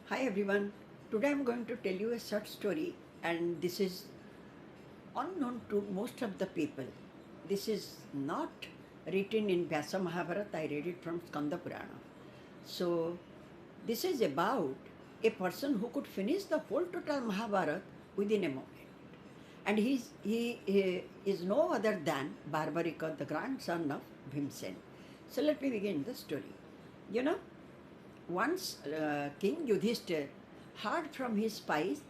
Hi everyone. Today I'm going to tell you a short story, and this is unknown to most of the people. This is not written in Vyasa Mahabharata. I read it from Skanda Purana. So this is about a person who could finish the whole total Mahabharata within a moment. And he is no other than Barbarika, the grandson of Bhimsen. So let me begin the story. You know, once King Yudhishthir heard from his spies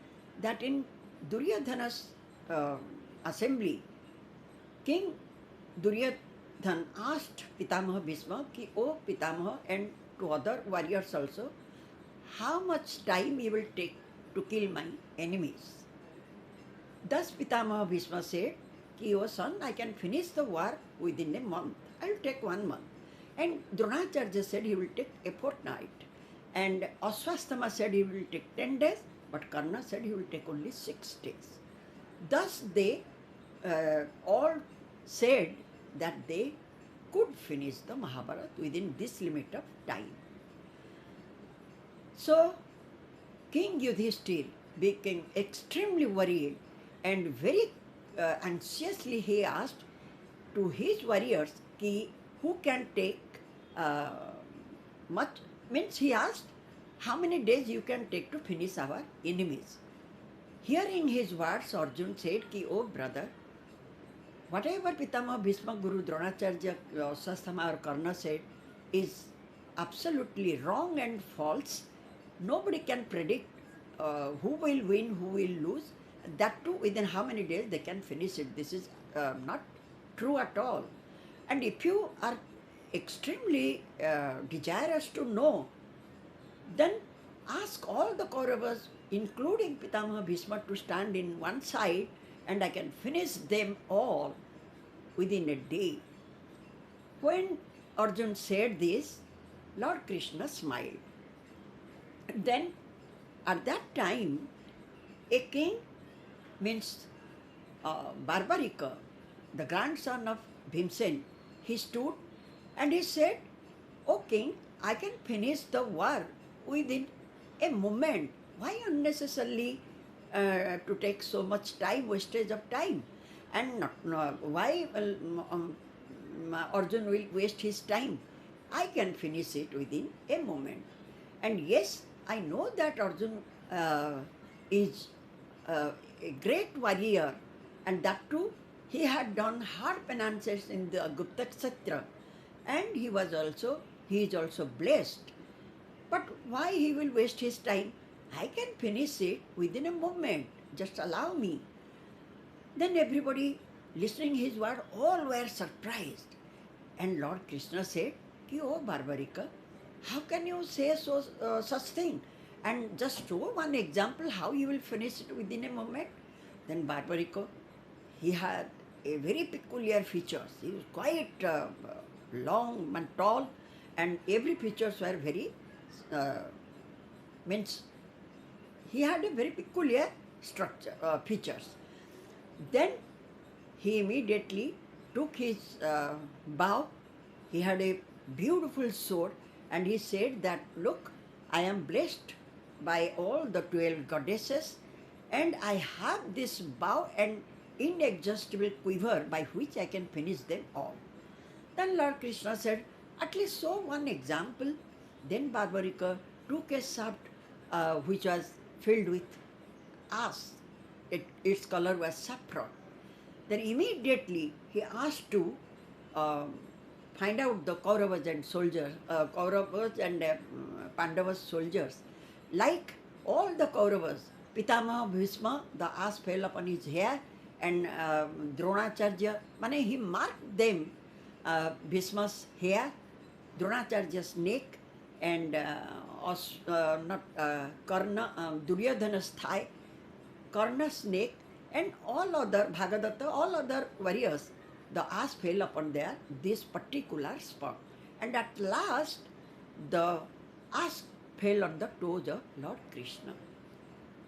that in Duryodhana's uh, assembly, King Duryodhan asked Pitamaha Bhisma, ki, O Pitamaha, and to other warriors also, how much time you will take to kill my enemies. Thus Pitamaha Bhisma said, ki, O son, I can finish the war within a month. I will take 1 month. And Dronacharya said he will take a fortnight. And Ashwatthama said he will take 10 days, but Karna said he will take only 6 days. Thus they all said that they could finish the Mahabharata within this limit of time. So King Yudhishthir became extremely worried and very anxiously he asked to his warriors ki who can take uh, much, means he asked how many days you can take to finish our enemies. Hearing his words, Arjun said ki, oh brother, whatever Pitama, Bhisma, Guru, Dronacharya, Sasthama or Karna said is absolutely wrong and false. Nobody can predict who will win, who will lose. That too, within how many days they can finish it. This is not true at all. And if you are extremely desirous to know, then ask all the Kauravas, including Pitamaha Bhisma, to stand in one side, and I can finish them all within a day. When Arjun said this, Lord Krishna smiled. Then, at that time, a king, means Barbarika, the grandson of Bhimsen, he stood and he said, O king, I can finish the war within a moment. Why unnecessarily to take so much time, wastage of time? And why Arjun will waste his time? I can finish it within a moment. And yes, I know that Arjun is a great warrior, and that too, he had done hard penances in the Ghatotkacha, and he is also blessed. But why he will waste his time? I can finish it within a moment. Just allow me. Then everybody listening his word, all were surprised. And Lord Krishna said, ki, oh Barbarika, how can you say such thing? And just show one example how you will finish it within a moment. Then Barbarika, he had a very peculiar features. He was quite long and tall, and every features were very uh, means he had a very peculiar structure features. Then he immediately took his bow. He had a beautiful sword, and he said that, look, I am blessed by all the 12 goddesses, and I have this bow and inexhaustible quiver by which I can finish them all. Then Lord Krishna said, at least show one example. Then Barbarika took a shaft which was filled with ash. Its color was saffron. Then immediately he asked to um, find out the Kauravas and soldiers, Kauravas and Pandavas soldiers. Like all the Kauravas, Pitamaha Bhisma, the ash fell upon his hair, and Dronacharya, he marked them, Bhisma's hair, Dronacharya's neck, and Karna, Duryodhana's thigh, Karna's neck, and all other Bhagadatta, all other warriors, the ash fell upon this particular spot. And at last, the ash fell on the toes of Lord Krishna.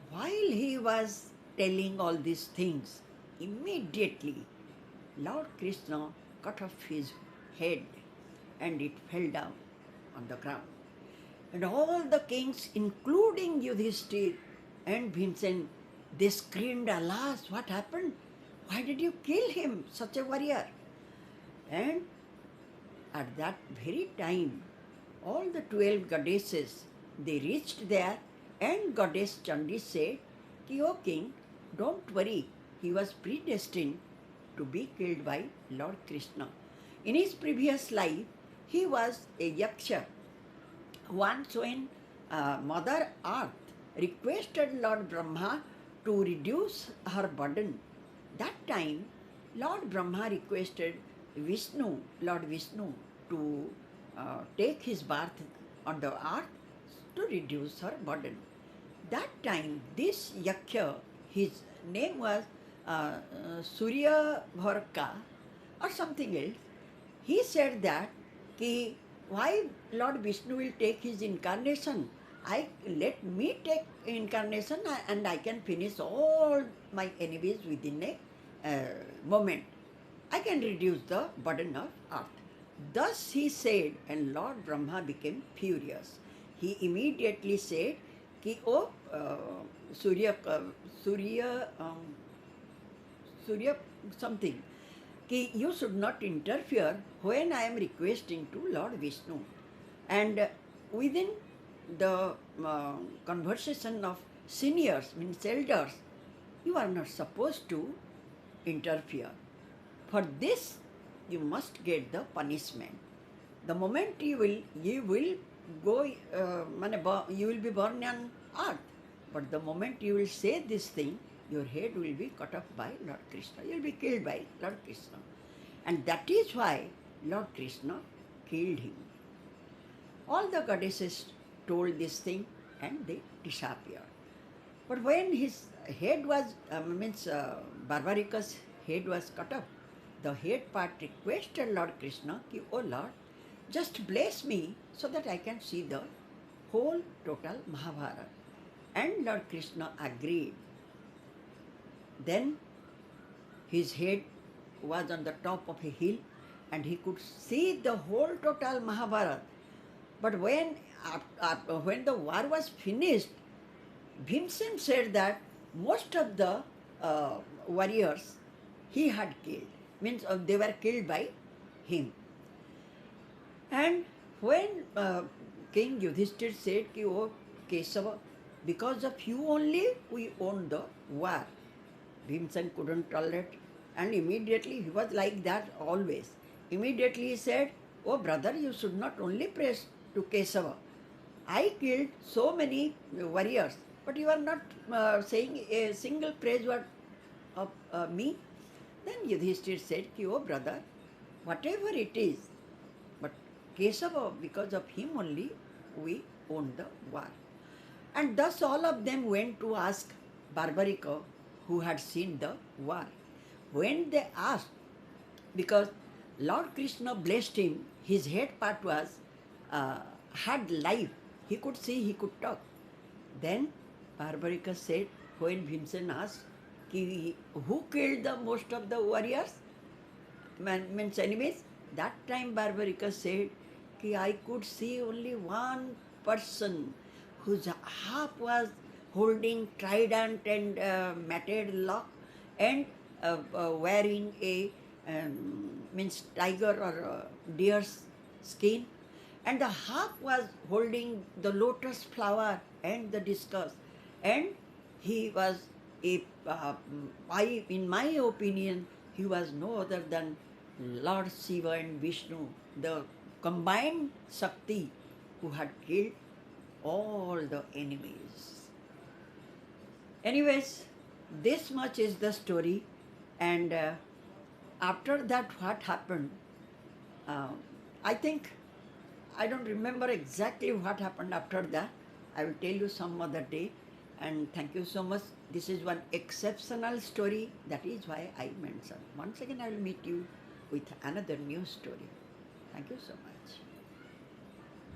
While he was telling all these things, immediately Lord Krishna cut off his head and it fell down on the ground. And all the kings, including Yudhishthir and Bhimsen, they screamed, "Alas, what happened? Why did you kill him, such a warrior?" And at that very time, all the 12 goddesses, they reached there, and Goddess Chandi said, "Ki, O king, don't worry, he was predestined to be killed by Lord Krishna. In his previous life, he was a yaksha. Once when Mother Earth requested Lord Brahma to reduce her burden, that time Lord Brahma requested Lord Vishnu, to take his birth on the earth to reduce her burden. That time, this Yaksha, his name was Surya Bharka or something else, he said that ki, why Lord Vishnu will take his incarnation? Let me take incarnation and I can finish all my enemies within a moment. I can reduce the burden of earth. Thus he said, and Lord Brahma became furious. He immediately said, ki, "Oh, Surya, Surya something, ki you should not interfere when I am requesting to Lord Vishnu." And within the conversation of seniors, means elders, you are not supposed to interfere. For this, you must get the punishment. The moment you will go, you will be born on earth. But the moment you will say this thing, your head will be cut off by Lord Krishna. You will be killed by Lord Krishna. And that is why Lord Krishna killed him. All the goddesses told this thing and they disappeared. But when his head was, Barbarika's head was cut off, the head part requested Lord Krishna, ki, "Oh Lord, just bless me so that I can see the whole total Mahabharata." And Lord Krishna agreed. Then his head was on the top of a hill and he could see the whole total Mahabharata. But when the war was finished, Bhimsen said that most of the warriors he had killed, means they were killed by him. And when King Yudhishthir said, ki, "Oh Kesava, because of you only we won the war," Bhimsen couldn't tolerate, and immediately he was like that always. Immediately he said, "Oh brother, you should not only praise to Kesava. I killed so many warriors, but you are not saying a single praise word of me." Then Yudhishthir said, ki, "Oh brother, whatever it is, but Kesava, because of him only we won the war." And thus all of them went to ask Barbarika, who had seen the war. When they asked, because Lord Krishna blessed him, his head part was had life. He could see, he could talk. Then Barbarika said, when Bhimsen asked, ki, who killed the most of the warriors, means enemies? That time Barbarika said, ki, I could see only one person whose half was holding trident and matted lock and wearing a means tiger or deer's skin, and the half was holding the lotus flower and the discus, and he was in my opinion, he was no other than Lord Shiva and Vishnu, the combined Shakti who had killed all the enemies. Anyways, this much is the story, and after that what happened, I think, I don't remember exactly what happened after that. I will tell you some other day, and thank you so much. This is one exceptional story, that is why I mentioned. Once again I will meet you with another new story. Thank you so much.